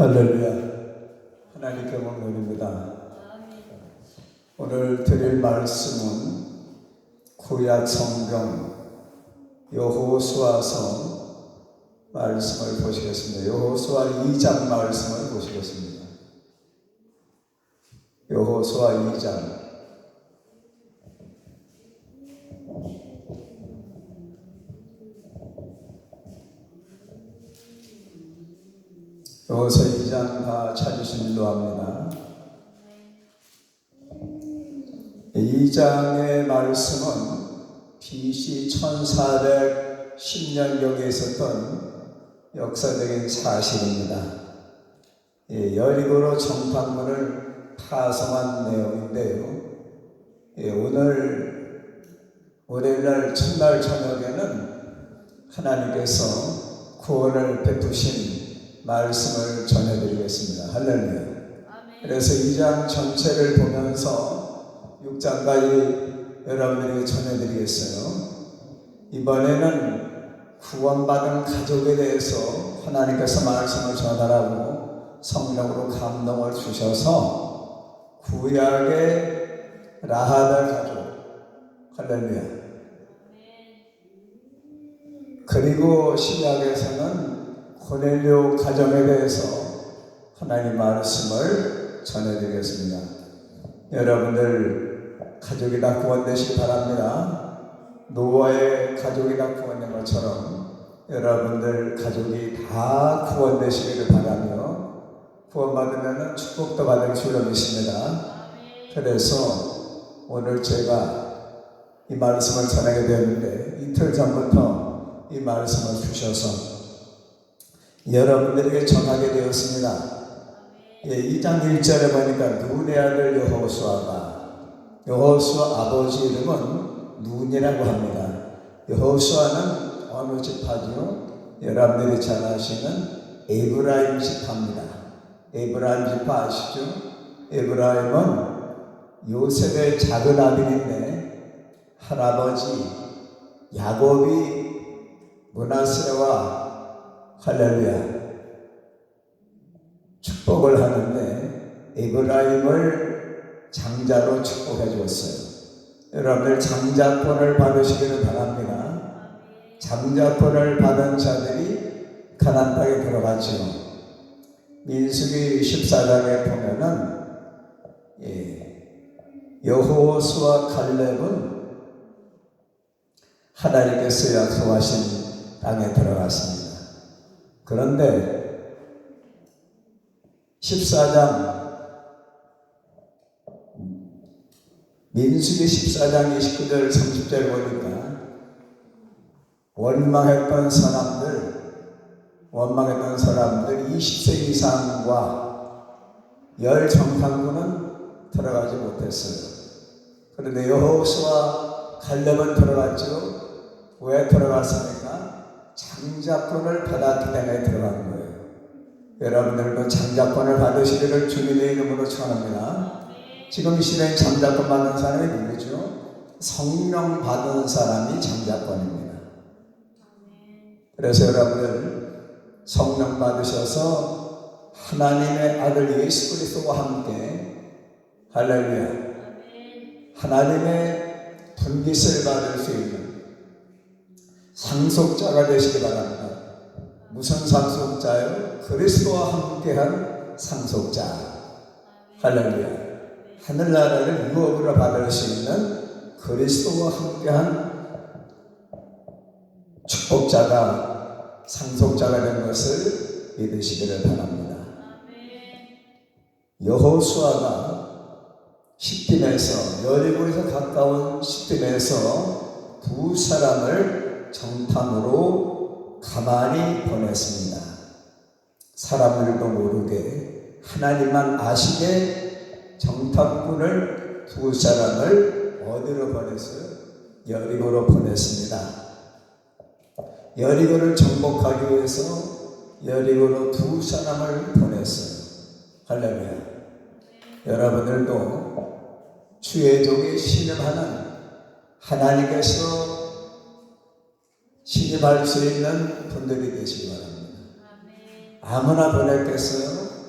할렐루야. 하나님께 영광입니다. 오늘 드릴 말씀은 구약 성경 여호수아서 말씀을 보시겠습니다. 여호수아 2장 말씀을 보시겠습니다. 여호수아 2장 여호수아 2장 다 찾으신 일로 합니다. 2장의 말씀은 BC 1410년경에 있었던 역사적인 사실입니다. 여리고로 정탐문을 파송한 내용인데요. 오늘 월요일날 첫날 저녁에는 하나님께서 구원을 베푸신 말씀을 전해드리겠습니다. 할렐루야. 그래서 2장 전체를 보면서 6장까지 여러분들에게 전해드리겠어요. 이번에는 구원받은 가족에 대해서 하나님께서 말씀을 전하라고 성령으로 감동을 주셔서 구약의 라합의 가족, 할렐루야. 그리고 신약에서는 고넬료 가정에 대해서 하나님 말씀을 전해드리겠습니다. 여러분들 가족이 다 구원되시기 바랍니다. 노아의 가족이 다 구원된 것처럼 여러분들 가족이 다 구원되시기를 바라며 구원받으면 축복도 받을 줄로 믿습니다. 그래서 오늘 제가 이 말씀을 전하게 되었는데 이틀 전부터 이 말씀을 주셔서 여러분들에게 전하게 되었습니다. 2장 1절에 보니까 눈의 아들 여호수아 아버지 이름은 눈이라고 합니다. 여호수아는 어느 지파죠? 여러분들이 잘 아시는 에브라임 지파입니다. 에브라임 지파 아시죠? 에브라임은 요셉의 작은 아들인데 할아버지 야곱이 므낫세와 할렐루야 축복을 하는데 에브라임을 장자로 축복해 주었어요. 여러분들 장자권을 받으시기를 바랍니다. 장자권을 받은 자들이 가나안 땅에 들어가지요. 민수기 14장에 보면은 여호수아 갈렙은 하나님께서 약속하신 땅에 들어갔습니다. 그런데 14장 민수기 14장 29절 30절 보니까 원망했던 사람들 20세 이상과 열 정탐꾼은 들어가지 못했어요. 그런데 여호수아 갈렙은 들어갔죠. 왜 들어갔습니까? 장자권을 받았기 때문에 들어간 거예요. 여러분들도 장자권을 받으시기를 주님의 이름으로 축원합니다. 지금 이 시대에 장자권 받은 사람이 누구죠? 성령 받은 사람이 장자권입니다. 그래서 여러분들 성령 받으셔서 하나님의 아들 예수 그리스도와 함께 할렐루야 하나님의 분깃을 받을 수 있는 상속자가 되시기 바랍니다. 무슨 상속자요? 그리스도와 함께한 상속자. 할렐루야. 하늘나라를 유업으로 받을 수 있는 그리스도와 함께한 축복자가 상속자가 된 것을 믿으시기를 바랍니다. 여호수아가 시딤에서 여리고에서 가까운 시딤에서 두 사람을 정탐으로 가만히 보냈습니다. 사람들도 모르게 하나님만 아시게 정탐꾼을 두 사람을 어디로 보냈어요? 여리고로 보냈습니다. 여리고를 정복하기 위해서 여리고로 두 사람을 보냈어요. 할렐루야. 여러분들도 주의 종이 신음하는 하나님께서 신임할 수 있는 분들이 되시기 바랍니다. 아무나 보냈겠어요?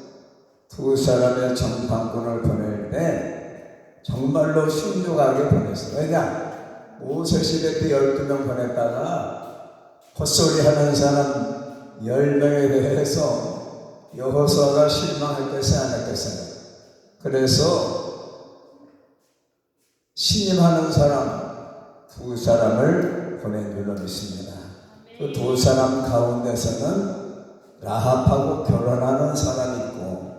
두 사람의 정탐꾼을 보낼 때 정말로 신중하게 보냈어요. 왜냐? 모세시대 때 12명 보냈다가 헛소리 하는 사람 10명에 대해서 여호수아가 실망했겠어요, 안 했겠어요? 그래서 신임하는 사람 두 사람을 보낸 줄로 믿습니다. 그 두 사람 가운데서는 라합하고 결혼하는 사람이 있고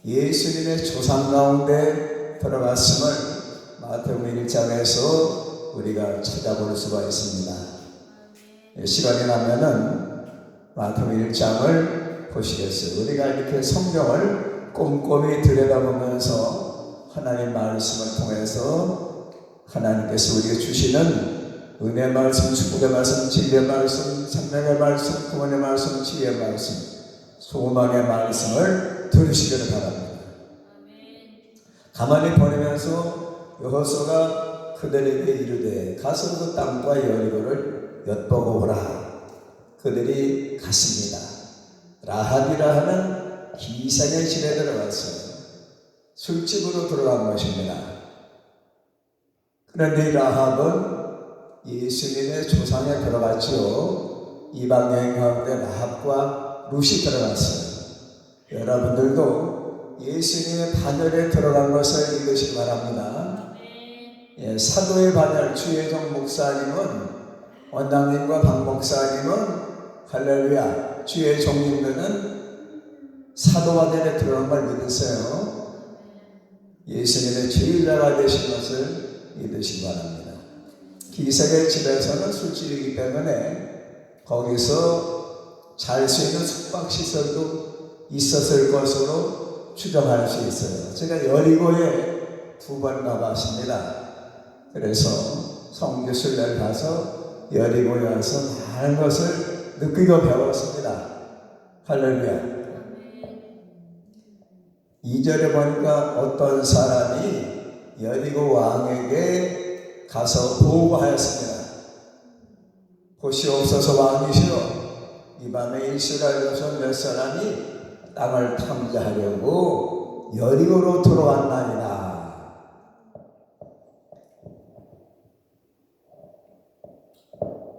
예수님의 조상 가운데 들어갔음을 마태복음 1장에서 우리가 찾아볼 수가 있습니다. 시간이 나면은 마태복음 1장을 보시겠어요. 우리가 이렇게 성경을 꼼꼼히 들여다보면서 하나님 말씀을 통해서 하나님께서 우리에게 주시는 은혜 말씀, 축복의 말씀, 진리의 말씀, 생명의 말씀, 구원의 말씀, 지혜의 말씀, 소망의 말씀을 들으시기를 바랍니다. 가만히 보내면서 여호수아가 그들에게 이르되 가서 그 땅과 여리고를 엿보고 오라. 그들이 갔습니다. 라합이라 하는 기생의 집에 들어갔어요. 술집으로 들어간 것입니다. 그런데 이 라합은 예수님의 조상에 들어갔지요. 이방 여행 가운데 라합과 룻이 들어갔어요. 여러분들도 예수님의 반열에 들어간 것을 믿으시기 바랍니다. 사도의 반열 주혜정 목사님은, 원장님과 박 목사님은 할렐루야 주의 종님들은 사도 반열에 들어간 걸 믿으세요. 예수님의 제일자가 되신 것을 믿으시기 바랍니다. 기생의 집에서는 술집이기 때문에 거기서 잘 수 있는 숙박시설도 있었을 것으로 추정할 수 있어요. 제가 여리고에 2번 가봤습니다. 그래서 성교순례를 가서 여리고에 와서 많은 것을 느끼고 배웠습니다. 할렐루야. 2절에 보니까 어떤 사람이 여리고 왕에게 가서 보고하였습니다. 보시옵소서 왕이시여, 이 밤에 이스라엘 여성 몇 사람이 땅을 탐지하려고 여리고로 들어왔나이다.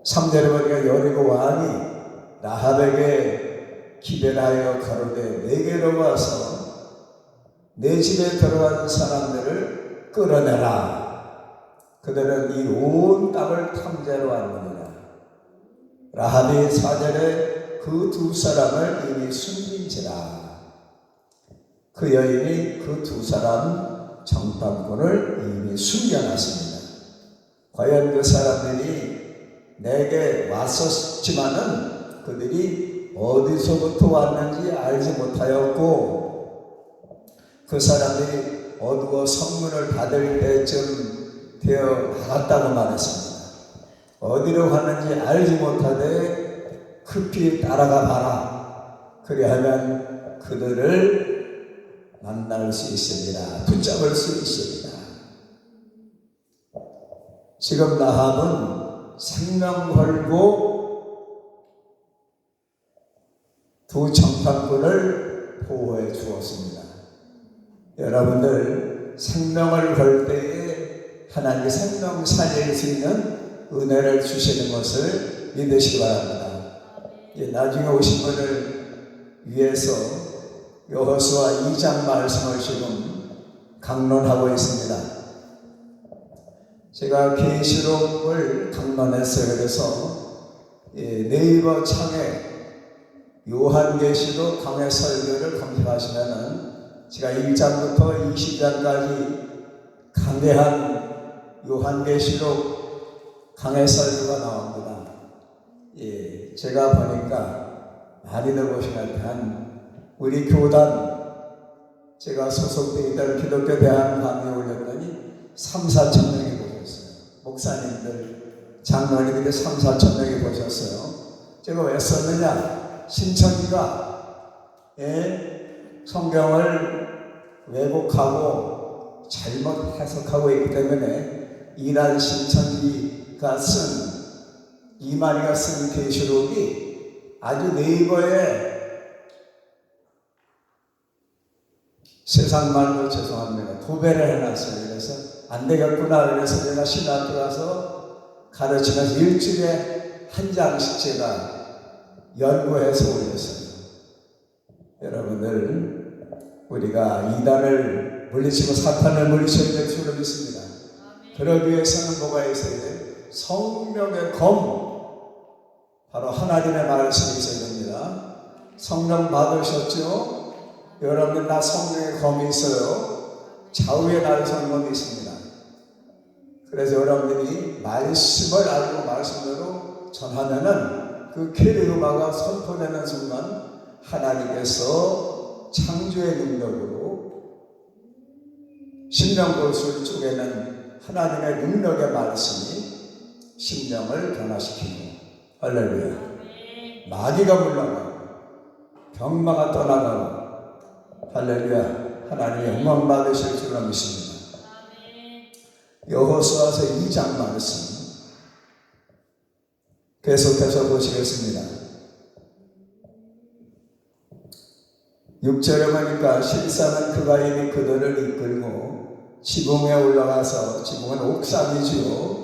3절에 보니까 여리고 왕이 라합에게 기별하여 가로되 내게로 와서 내 집에 들어간 사람들을 끌어내라. 그들은 이 온 땅을 탐지하러 왔느니라. 라합이 4절에 그 두 사람을 이미 숨긴지라. 그 여인이 그 두 사람 정탐꾼을 이미 숨겨놨습니다. 과연 그 사람들이 내게 왔었지만은 그들이 어디서부터 왔는지 알지 못하였고, 그 사람들이 어두워 성문을 닫을 때쯤 되어 나갔다고 말했습니다. 어디로 가는지 알지 못하되 급히 따라가 봐라. 그리하면 그들을 만날 수 있습니다. 붙잡을 수 있습니다. 지금 라합은 생명 걸고 두 정탐꾼을 보호해 주었습니다. 여러분들 생명을 걸 때에 하나님의 생명 살릴 수 있는 은혜를 주시는 것을 믿으시기 바랍니다. 나중에 오신 분을 위해서 여호수아 2장 말씀을 지금 강론하고 있습니다. 제가 계시록을 강론했어요. 그래서 네이버 창에 요한계시록 강해 설교를 검색하시면은 제가 1장부터 20장까지 강대한 요한계시록 강해 설교가 나옵니다. 제가 보니까 많이들 보신 것 같아요. 우리 교단, 제가 소속되어 있던 기독교 대한강의에 올렸더니 3,4천 명이 보셨어요. 목사님들, 장로님들 3,4천 명이 보셨어요. 제가 왜 썼느냐? 신천지가 성경을 왜곡하고 잘못 해석하고 있기 때문에 이란 신천지가 쓴 이만희가 쓴 계시록이 아주 네이버에 세상 말로 죄송합니다. 도배를 해놨어요. 그래서 안 되겠구나. 그래서 내가 신학교 가서 가르치면서 일주일에 한 장씩 제가 연구해서 올렸어요. 여러분들, 우리가 이단을 물리치고 사탄을 물리쳐야 될 줄을 믿습니다. 그러기 위해서는 뭐가 있어야 돼요? 성령의 검, 바로 하나님의 말씀이 있어야 됩니다. 성령 받으셨죠? 여러분, 나 성령의 검이 있어요. 좌우에 나를 서는 검이 있습니다. 그래서 여러분들이 말씀을 알고 말씀대로 전하면은 그 케르마가 선포되는 순간 하나님께서 창조의 능력으로 심령골수를 쪼개는 하나님의 능력의 말씀이 심령을 변화시키고, 할렐루야, 마귀가 물러나고 병마가 떠나가고, 할렐루야, 하나님의 영광 받으실 줄로 믿습니다. 여호수아서 2장 말씀 계속해서 보시겠습니다. 6절에 보니까 실상은 그가 이미 그들을 이끌고 지붕에 올라가서, 지붕은 옥상이지요,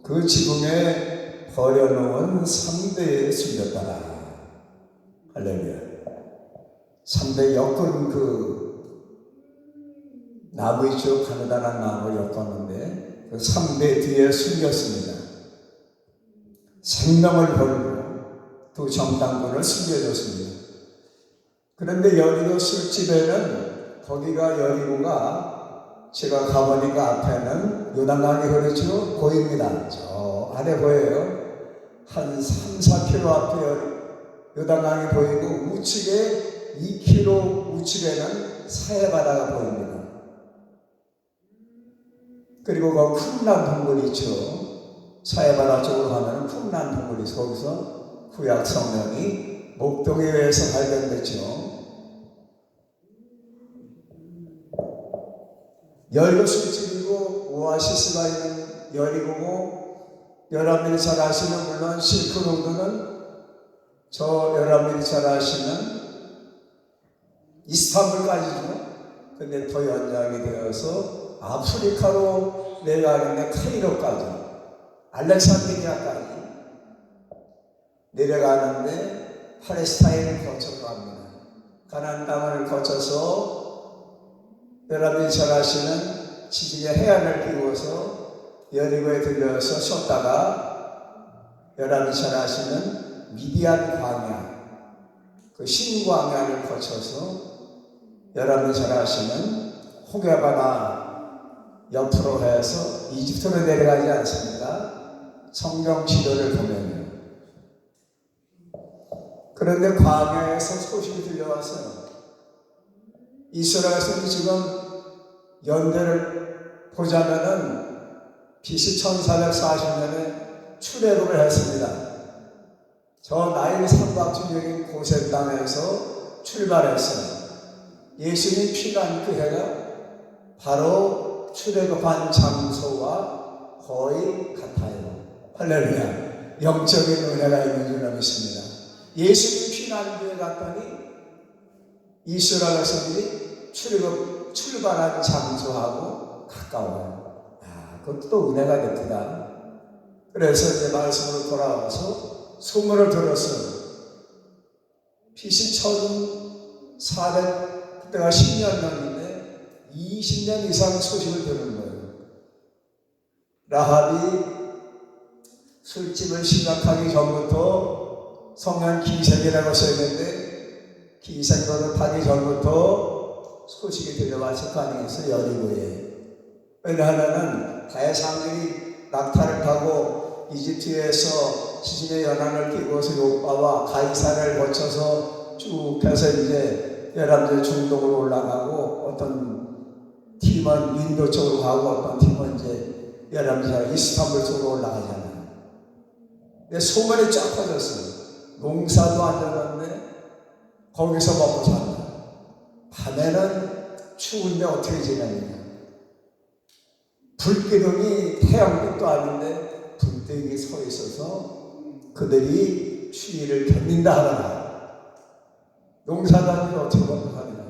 그 지붕에 버려놓은 3대에 숨겼더라. 할렐루야. 3대 엮은 그 나무 있죠, 가느다란 나무를 엮었는데 그 3대 뒤에 숨겼습니다. 생명을 걸고 두 정탐꾼을 숨겨줬습니다. 그런데 여리고 술집에는, 거기가 여리고가 제가 가보니까 앞에는 요단강이 흐르죠, 보입니다. 저 아래 보여요. 한 3, 4km 앞에 요단강이 보이고 우측에 2km 우측에는 사해바다가 보입니다. 그리고 그 쿰란 동굴이 있죠. 사해바다 쪽으로 가면 쿰란 동굴이 있어. 거기서 구약 성령이 목동에 의해서 발견됐죠. 여리고 술집이고 오아시스가 있는 여리고고, 여러분들이 잘 아시는, 물론 실크로드는 저 여러분들이 잘 아시는 이스탄불까지죠. 근데 더 연장이 되어서 아프리카로 내려가는데 카이로까지, 알렉산드리아까지 내려가는데 팔레스타인을 거쳐서 갑니다. 가나안 땅을 거쳐서 여러분이 잘 아시는 지중해 해안을 끼고서 여리고에 들려서 쉬었다가, 여러분이 잘 아시는 미디안 광야, 그 신광야를 거쳐서 여러분이 잘 아시는 호게바나 옆으로 해서 이집트로 내려가지 않습니까? 성경 지도를 보면요. 그런데 광야에서 소식이 들려왔어요. 이스라엘에서 지금 연대를 보자면은 BC 1440년에 출애굽을 했습니다. 저 나일 삼각지역인 고센 땅에서 출발했어요. 예수님이 피난 그 해가 바로 출애굽한 장소와 거의 같아요. 할렐루야. 영적인 은혜가 있는 줄 믿습니다. 예수님이 피난 그 해 갔더니 이스라엘 백성들이 출발한 장소하고 가까워요. 그것도 또 은혜가 됩니다. 그래서 이제 말씀으로 돌아와서 소문을 들었어요. BC 1400, 그때가 10년 전인데 20년 이상 소식을 들은 거예요. 라합이 술집을 시작하기 전부터, 성령 기생이라고 써있는데 기생도를 타기 전부터 소식이 들려왔을 거 아니겠어요, 여리고에. 왜냐하면 대상들이 낙타를 타고 이집트에서 지중해 연안을 끼고서 요바와 가이사를 거쳐서 쭉 해서 이제 여러분들 중동으로 올라가고, 어떤 팀은 인도 쪽으로 가고, 어떤 팀은 이제 여러분들 이스탄불 쪽으로 올라가잖아요. 근데 소문이 쫙 퍼졌어요. 농사도 안 되는데 거기서 먹고 산다. 밤에는 추운데 어떻게 지내느냐. 불기둥이 태양빛도 아닌데 불때기 서 있어서 그들이 추위를 견딘다 하더라. 농사도 아니고 어떻게 먹고 사느냐.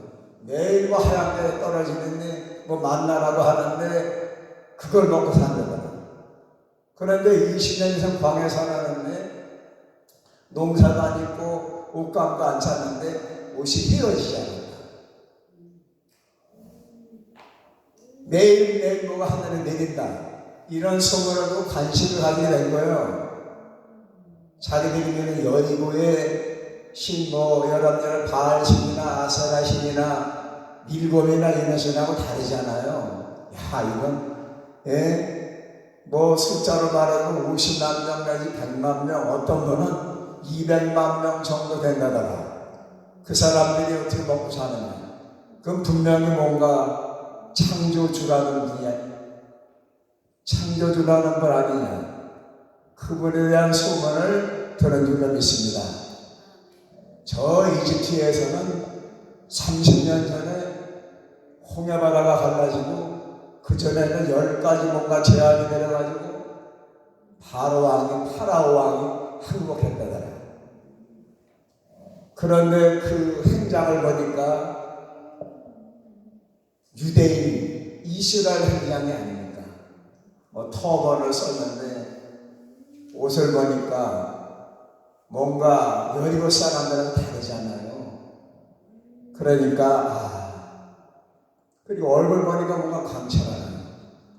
매일 뭐 하얀 데 떨어지는데 뭐 만나라고 하는데 그걸 먹고 산다더라. 그런데 20년 이상 광야에 살았는데 농사도 안 있고 옷감도 안 찼는데 옷이 헤어지지 않는다. 매일매일 뭐가 하늘에 내린다. 이런 소문으로 관심을 가지게 된 거예요. 자기들이 여리고의 신, 여러분들 바알신이나 아세라신이나 밀곰이나 이런 신하고 다르잖아요. 야, 이건, 숫자로 말하면 50만 명 내지 100만 명, 어떤 거는 200만 명 정도 된다더라. 그 사람들이 어떻게 먹고 사느냐. 그건 분명히 뭔가 창조주라는 분이야. 창조주라는 분 아니냐. 그분에 대한 소문을 들은 줄로 믿습니다. 저 이집트에서는 30년 전에 홍해바다가 갈라지고 그 전에는 10가지 뭔가 제한이 내려가지고 파라오 왕이 항복했다더라. 그런데 그 행장을 보니까 유대인 이스라엘 행장이 아닙니까? 터번을 썼는데 옷을 보니까 뭔가 여리고 사람들은 다르잖아요. 그러니까 그리고 얼굴 보니까 뭔가 광채가 나요.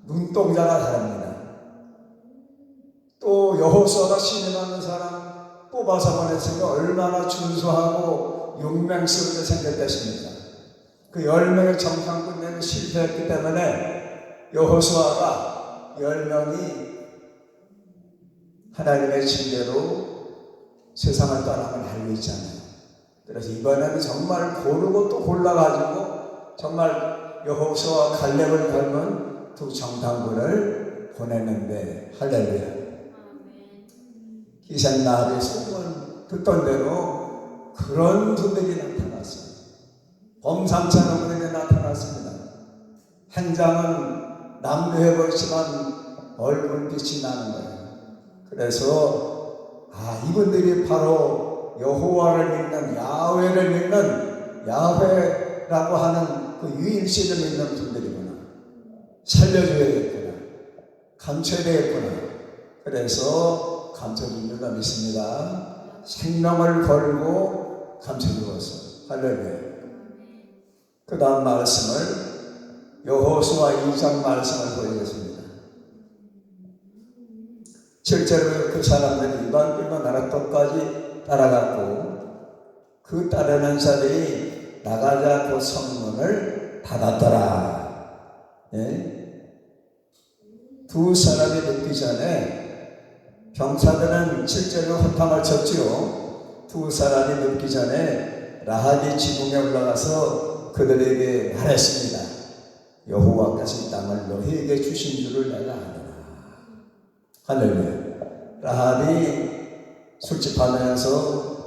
눈동자가 다릅니다. 또 여호수아가 신임하는 사람 뽑아서 보냈으니까 얼마나 준수하고 용맹스럽게 생겼겠습니까? 그 10명의 정상 끝내고 실패했기 때문에 여호수아가 10명이 하나님의 징계로 세상을 떠나면 알고 있잖아요. 그래서 이번에는 정말 고르고 또 골라가지고 정말 여호수아와 갈렙을 닮은 두 정탐꾼을 보냈는데 할렐루야. 기생나비의 소문 듣던 대로 그런 분들이 나타났어요. 범상치 않은 분들이 나타났습니다. 행장은 남루해 보이지만 얼굴빛이 나는 거예요. 그래서 이분들이 바로 여호와를 믿는 야훼를 믿는 야훼라고 하는 그 유일신을 믿는 분들이구나. 살려줘야겠구나. 감춰야 되겠구나. 그래서 감춰준 줄로 믿습니다. 생명을 걸고 감춰주었어. 할렐루야. 그 다음 말씀을 여호수아 2장 말씀을 보이겠습니다. 실제로 그 사람들이 이방길만 나라 끝까지 따라갔고 그 따르는 자들이 나가자 그 성문을 닫았더라. 두 사람이 늦기 전에 병사들은 실제로 헌탕을 쳤지요. 두 사람이 늦기 전에 라합이 지붕에 올라가서 그들에게 말했습니다. 여호와께서 이 땅을 너희에게 주신 줄을 내가 아노라. 할렐루야. 라합이 술집하면서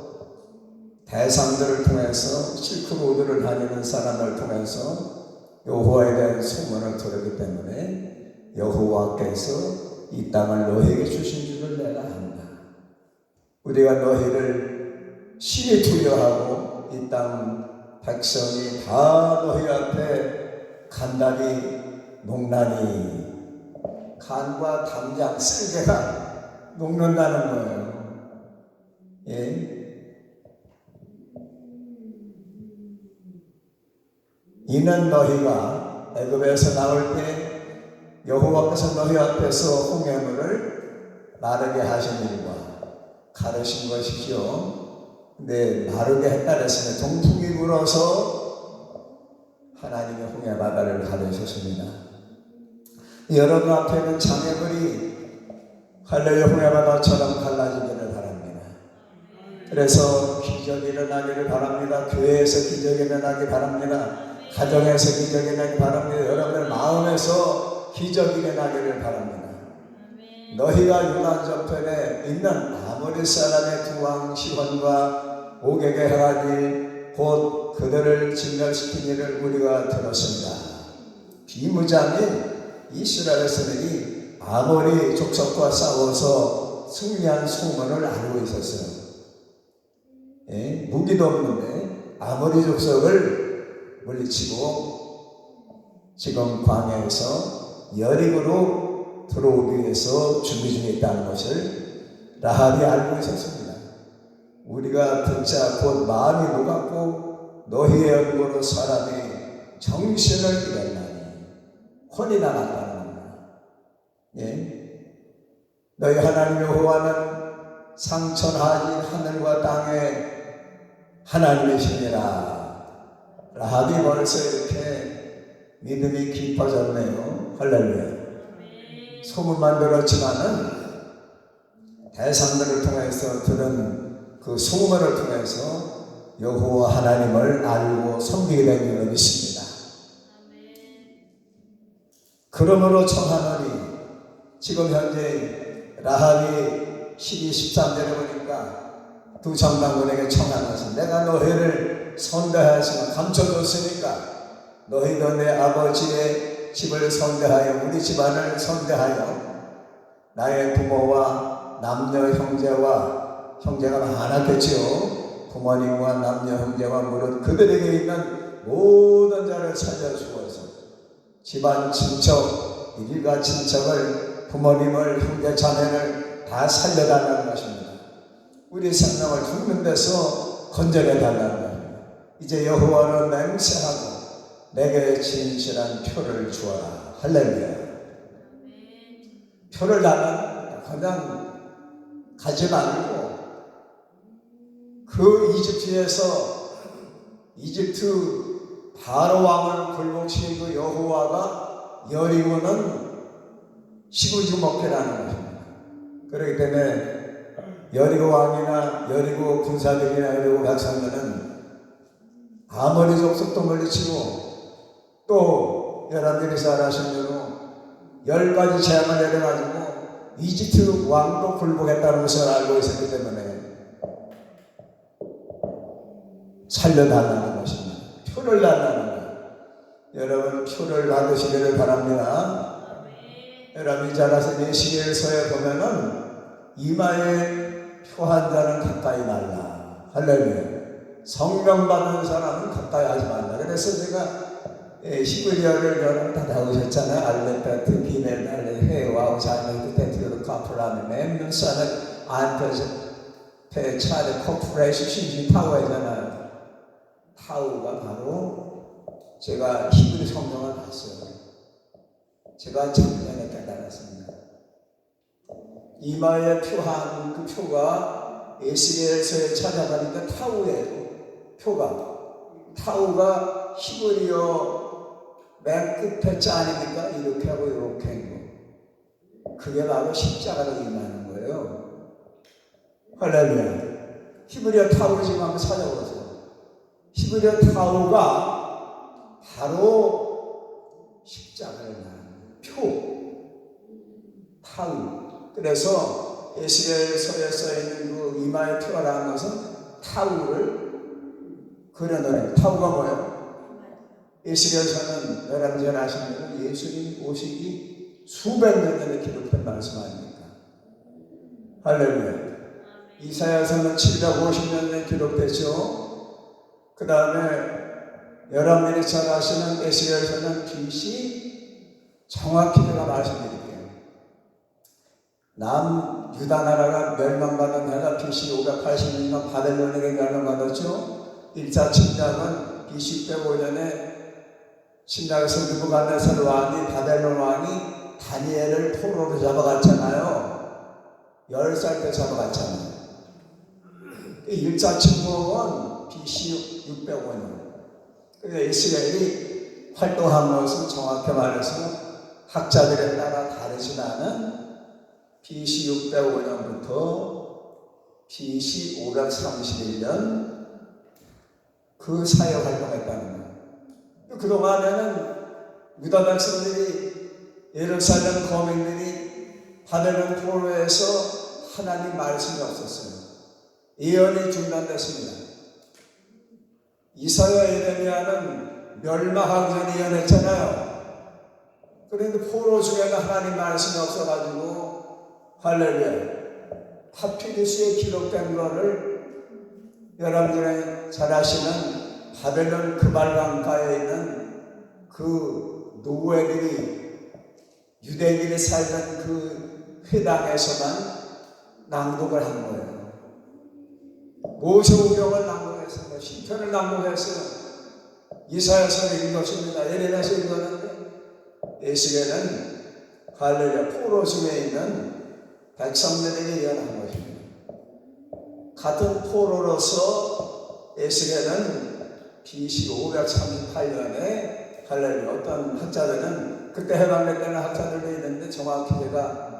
대상들을 통해서 실크로드를 다니는 사람을 통해서 여호와에 대한 소문을 들었기 때문에 여호와께서 이 땅을 너희에게 주신 줄을 내가 안다. 우리가 너희를 신이 두려하고 이 땅 백성이 다 너희 앞에 간단히 농나니 간과 담장 쓸개가 녹는다는 거예요. 이는 너희가 애굽에서 나올 때 여호와께서 너희 앞에서 홍해물을 마르게 하신 일과 가르신 것이죠. 근데 마르게 했다 그랬으면 동풍이 불어서 하나님의 홍해 바다를 가르셨습니다. 여러분 앞에는 장애물이 할렐루야 홍해 바다처럼 갈라지기를 바랍니다. 그래서 기적이 일어나기를 바랍니다. 교회에서 기적이 일어나기 바랍니다. 가정에서 기적이 일어나기 바랍니다. 여러분의 마음에서 기적이 일어나기를 바랍니다. 너희가 유단 저편에 있는 아모리 사람의 두 왕 시혼과 오게게 행한 곧 그들을 진멸시킨 일을 우리가 들었습니다. 비무장인 이스라엘에서는 이 아모리 족속과 싸워서 승리한 소문을 알고 있었어요. 무기도 없는데 아모리 족속을 물리치고 지금 광야에서 여리고로 들어오기 위해서 준비 중에 있다는 것을 라합이 알고 있었습니다. 우리가 듣자 곧 마음이 녹았고 너희의 얼굴로 사람이 정신을 잃었나니 혼이 나갔다는 겁니다. 예? 너희 하나님 여호와는 상천하신 하늘과 땅의 하나님이시니라. 라합이 벌써 이렇게 믿음이 깊어졌네요. 할렐루야. 소문만 들었지만은 대상들을 통해서 들은 그 소문을 통해서 여호와 하나님을 알고 섬기게 된 줄을 믿습니다. 그러므로 청하노니 지금 현재 라합이 12, 13절에 보니까 두 장관에게 청하면서 내가 너희를 선대하였으나 감춰줬으니까 너희도 내 아버지의 집을 선대하여 우리 집안을 선대하여 나의 부모와 남녀 형제가 많았겠지요. 부모님과 남녀 형제와 무릇 그들에게 있는 모든 자를 살려주어서 집안 친척, 일가 친척을 부모님을 형제 자매를 다 살려달라는 것입니다. 우리 생명을 죽는 데서 건져내 달라는 것입니다. 이제 여호와는 맹세하고 내게 진실한 표를 주어라. 할렐루야. 표를 달라는 그냥 가지 말고 그 이집트 바로 왕을 굴복시킨 그 여호와가 여리고는 시구지 먹게라는 것입니다. 그렇기 때문에 여리고 왕이나 여리고 군사들이나 여리고 백성들은 아무리 족속도 물리치고 또 여러분들이 잘 아시는 대로 10가지 재앙을 내려가지고 이집트 왕도 굴복했다는 것을 알고 있었기 때문에 살려달라는 것입니다. 표를 달라는 거예요. 여러분 표를 받으시기를 바랍니다. 여러분이 잘 아시는 예시계서에 보면은 이마에 표 한 자는 가까이 말라. 할렐루야. 성령 받는 사람은 가까이 하지 말라. 그래서 제가 히브리어를 여러분 다 배우셨잖아요. 알레베트, 기멜, 알레, 헤와, 자메트, 테트르, 카프라메, 멤누사는 안테스, 페차르, 코프레시, 신지, 타우잖아요. 타우가 바로 제가 히브리 성경을 봤어요. 제가 작년에 깨달았습니다. 이마에 표한 그 표가 에스겔서에 찾아가니까 타우예요. 타우가 히브리어 맨 끝에 자 아닙니까? 이렇게 하고 이렇게 한 거. 그게 바로 십자가로 임하는 거예요. 할렐루야. 히브리어 타우를 지금 한번 찾아보세요. 히브리어 타우가 바로 십자가를 말하는 표. 타우. 그래서 에스겔서에 써있는 그 이마에 표라는 것은 타우를 그려놓은 타우가 뭐예요? 에스겔서는 여러분 잘 아시는 대로 예수님 오시기 수백 년 전에 기록된 말씀 아닙니까? 할렐루야. 이사야서는 750년 전에 기록됐죠. 그 다음에 여러분들이 잘 아시는 에스겔서는 BC 정확히 제가 말씀드릴게요. 남유다 나라가 멸망받은 해가 BC 580년간 바벨론에게 멸망받았죠. 1차 침략은 BC 105년에 침략에서 느부갓네살 왕이 바벨론 왕이 다니엘을 포로로 잡아갔잖아요. 10살 때 잡아갔잖아요. 1차 침공은 BC 605년. 그래서 이스라엘이 활동한 것은 정확히 말해서 학자들에 따라 다르지만은 BC 605년부터 BC 531년 그 사회 활동했다는 거예요. 그동안에는 유다 백성들이 예루살렘 거민들이 바벨론 포로에서 하나님 말씀이 없었어요. 예언이 중단됐습니다. 이사야 예레미야는 멸망하기 전에 예언했잖아요. 그런데 포로 중에는 하나님 말씀이 없어가지고 할렐루야. 파피루스에 기록된 거를 여러분들이 잘 아시는 바벨론 그발강가에 있는 그 노예들이 유대인들이 살던 그 회당에서만 낭독을 한 거예요. 모세오경을 낭독했습니다. 시편을 낭독했어요. 이사야서를 읽었습니다. 에레미야서 읽었는데 에스겔은 갈릴리 포로 중에 있는 백성들에게 예언한 것입니다. 같은 포로로서 에스겔은 BC 538년에 갈릴리, 어떤 학자들은 그때 해방됐다는 학자들도 있는데 정확히 제가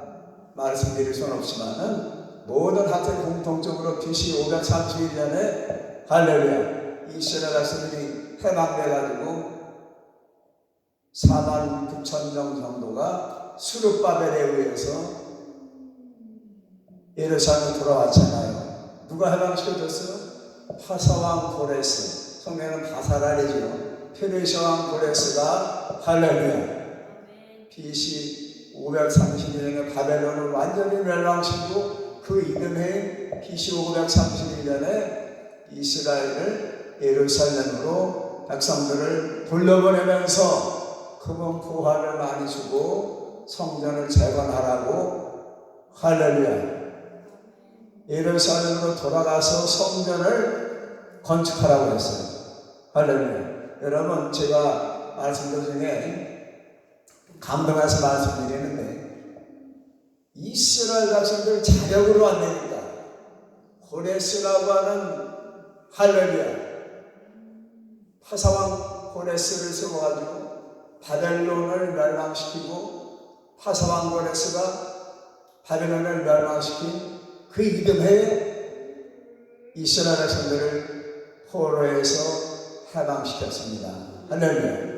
말씀드릴 수는 없지만은 모든 학자들이 공통적으로 BC 531년에 할렐루야 이스라엘 백성들이 해방돼가지고 49,000명 정도가 수르바벨에 의해서 예루살렘에 돌아왔잖아요. 누가 해방시켜줬어요? 파사왕 고레스, 성경에는 바사랄이죠. 페르시아 왕 고레스가 할렐루야 BC 531년에 바벨론을 완전히 멸망시키고 그 이듬해 BC 531년에 이스라엘을 예루살렘으로 백성들을 돌려보내면서 금은 부활을 많이 주고 성전을 재건하라고 할렐루야 예루살렘으로 돌아가서 성전을 건축하라고 했어요. 할렐루야. 여러분, 제가 말씀드 중에 감동해서 말씀드리는데 이스라엘 백성들 자력으로 안 되니까 고레스라고 하는 할렐루야 파사왕 고레스를 세워가지고 바벨론을 멸망시키고 파사왕 고레스가 바벨론을 멸망시킨 그 이듬해에 이스라엘 백성들을 포로에서 해방시켰습니다. 할렐루야.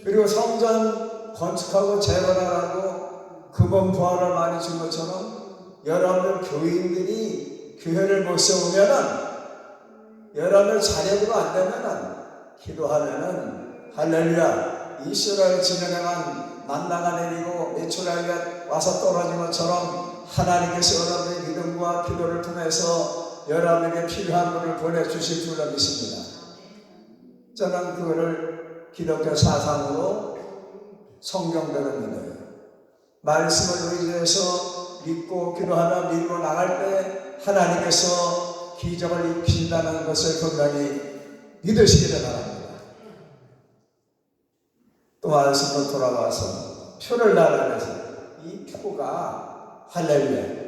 그리고 성전 건축하고 재건하라고 금은 부활을 많이 준 것처럼 여러분들 교인들이 교회를 못 세우면은 여러분들 자력으로 안 되면은 기도하면은 할렐루야 이스라엘 진영에만 만나가 내리고 메추라기가 와서 떨어진 것처럼 하나님께서 여러분의 믿음과 기도를 통해서 여러분에게 필요한 것을 보내주실 줄로 믿습니다. 저는 그거를 기독교 사상으로 성경대로 믿어요. 말씀을 의지해서 믿고 기도하며 믿고 나갈 때 하나님께서 기적을 입히신다는 것을 분명히 믿으시기를 바랍니다. 또 말씀으로 돌아와서 표를 나누면서 이 표가 할렐루야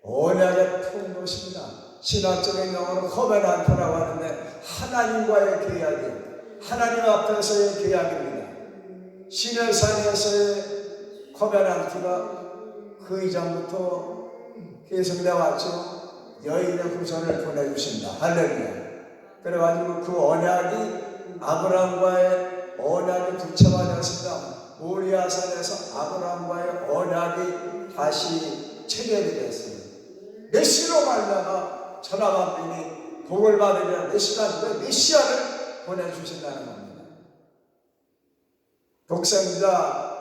언약의 표인 것입니다. 신학적인 용어로 코베란트라고 하는데 하나님과의 계약이에요. 하나님 앞에서의 계약입니다. 시내산에서의 코베란트가 그 이전부터 계속되어 왔죠. 여인의 후손을 보내주신다. 할렐루야. 그래가지고 그 언약이 아브라함과의 언약이 구체화되었습니다. 모리아산에서 아브라함과의 언약이 다시 체결이 됐습니다. 메시로 말미암아 천하만민이 복을 받으려 메시아를 보내주신다는 겁니다. 독생자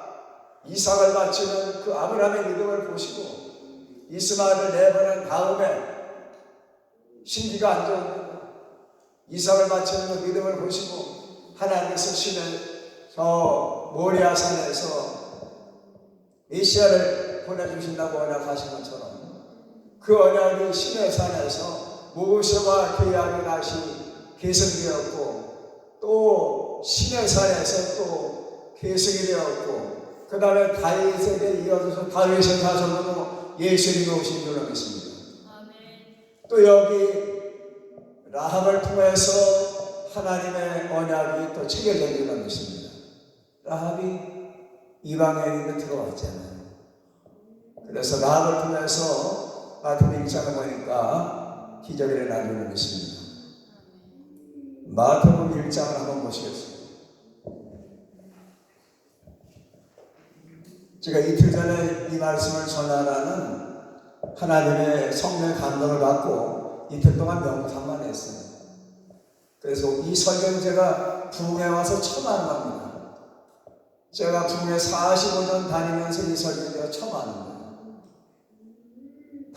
이삭을 바치는 그 아브라함의 믿음을 보시고 이스마엘을 내보낸 다음에 신기가 안 좋은 이삭을 바치는 그 믿음을 보시고 하나님께서 신의 저 모리아산에서 메시아를 보내주신다고 언약하신 것처럼 그 언약이 신의 산에서 모세와 계약이 다시 계승되었고 또 신의 산에서 또 계승이 되었고 그 다음에 다윗에게 이어져서 다윗의 자손으로 예수님이 오신 줄로 믿습니다. 또 여기 라합을 통해서 하나님의 언약이 또 체결된 줄로 믿습니다. 라합이 이방인에게 들어왔잖아요. 그래서 라합을 통해서 마태복음 1장을 보니까 기적이 일어난 줄로 믿습니다. 마태복음 1장을 한번 보시겠습니다. 제가 이틀 전에 이 말씀을 전하라는 하나님의 성령 감동을 받고 이틀 동안 명상만 했어요. 그래서 이 설교는 제가 부흥에 와서 처음 하는 겁니다. 제가 부흥에 45년 다니면서 이 설교는 제가 처음 하는 거예요.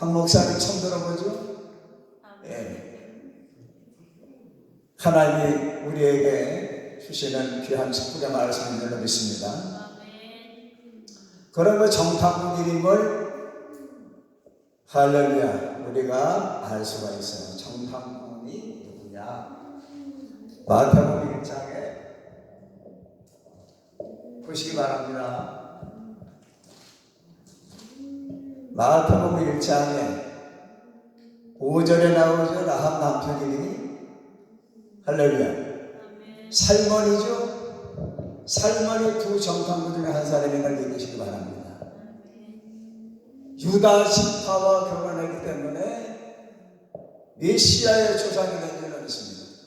박 목사님 처음 들어보죠? 예. 하나님이 우리에게 주시는 귀한 축복의 말씀인 줄로 믿습니다. 그런 그 정탐꾼 이름을 할렐루야 우리가 알 수가 있어요. 정탐꾼이 누구냐? 마태복음 1장에 보시기 바랍니다. 마태복음 1장에 5절에 나오죠. 라합 남편 이름이 할렐루야 살몬이죠. 살몬이 두 정탐꾼 중에 한 사람인 걸 믿으시기 바랍니다. 유다 지파와 결혼했기 때문에 메시아의 조상이 된 줄은 있습니다.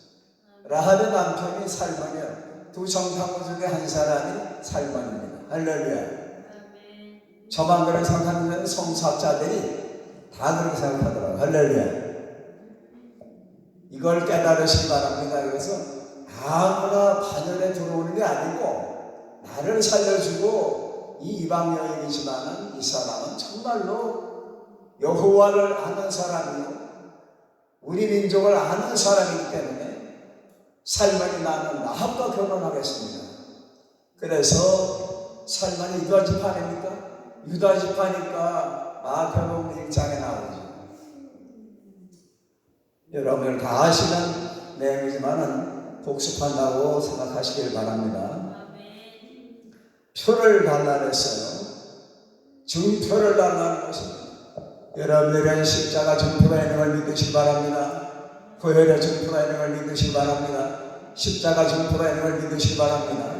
라합의 남편이 살몬이요. 두 정탐꾼 중에 한 사람이 살몬입니다. 할렐루야. 저만 그런 생각하는 성사학자들이 다 그렇게 생각하더라고요. 할렐루야. 이걸 깨달으시기 바랍니다. 그래서 아무나 반열에 들어오는 게 아니고 나를 살려주고 이 이방 여인이지만은 이 사람은 정말로 여호와를 아는 사람이요 우리 민족을 아는 사람이기 때문에 살만이 나는 라합과 결혼하겠습니다. 그래서 살만이 유다 지파입니까? 유다 지파니까 마태복음 1장에 나오죠. 여러분들 다 아시는 내용이지만은 복습한다고 생각하시길 바랍니다. 표를 달라냈어요. 증표를 달라는 것입니다. 여러분들의 십자가 증표가 있는 걸 믿으시기 바랍니다. 고혈의 증표가 있는 걸 믿으시기 바랍니다. 십자가 증표가 있는 걸 믿으시기 바랍니다.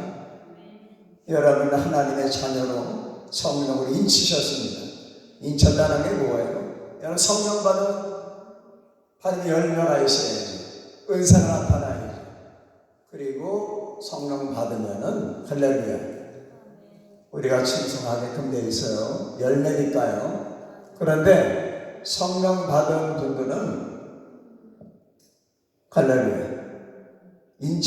여러분은 하나님의 자녀로 성령으로 인치셨습니다. 인쳤다는 게 뭐예요? 여러분 성령 받은 열매가 있어야죠. 은사가 나타나야죠. 그리고 성령 받으면은 할렐루야 우리가 충성하게끔 돼 있어요. 열매니까요. 그런데 성령 받은 분들은 할렐루야 인치